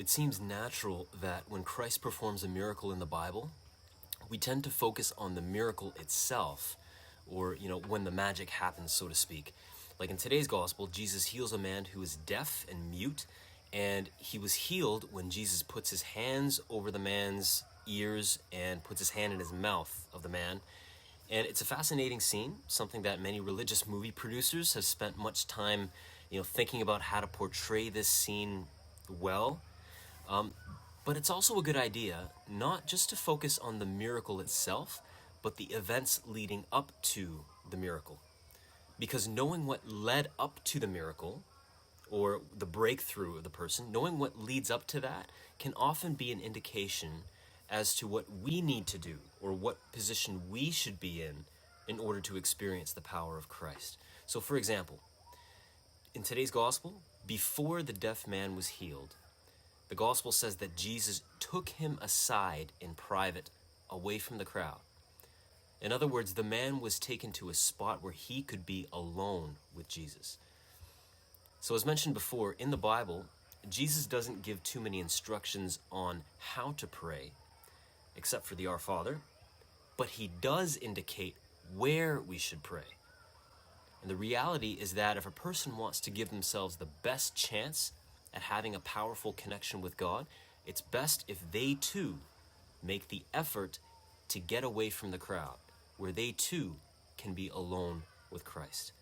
It seems natural that when Christ performs a miracle in the Bible, we tend to focus on the miracle itself, or, when the magic happens, so to speak. Like in today's gospel, Jesus heals a man who is deaf and mute, and he was healed when Jesus puts his hands over the man's ears and puts his hand in his mouth of the man. And it's a fascinating scene, something that many religious movie producers have spent much time, thinking about how to portray this scene well. But it's also a good idea not just to focus on the miracle itself, but the events leading up to the miracle. Because knowing what led up to the miracle, or the breakthrough of the person, knowing what leads up to that can often be an indication as to what we need to do, or what position we should be in order to experience the power of Christ. So for example, in today's gospel, before the deaf man was healed, the gospel says that Jesus took him aside in private, away from the crowd. In other words, the man was taken to a spot where he could be alone with Jesus. So as mentioned before, in the Bible, Jesus doesn't give too many instructions on how to pray, except for the Our Father, but he does indicate where we should pray. And the reality is that if a person wants to give themselves the best chance at having a powerful connection with God, it's best if they too make the effort to get away from the crowd, where they too can be alone with Christ.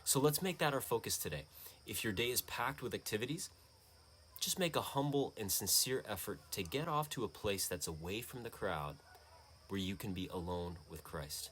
So let's make that our focus today. If your day is packed with activities, just make a humble and sincere effort to get off to a place that's away from the crowd, where you can be alone with Christ.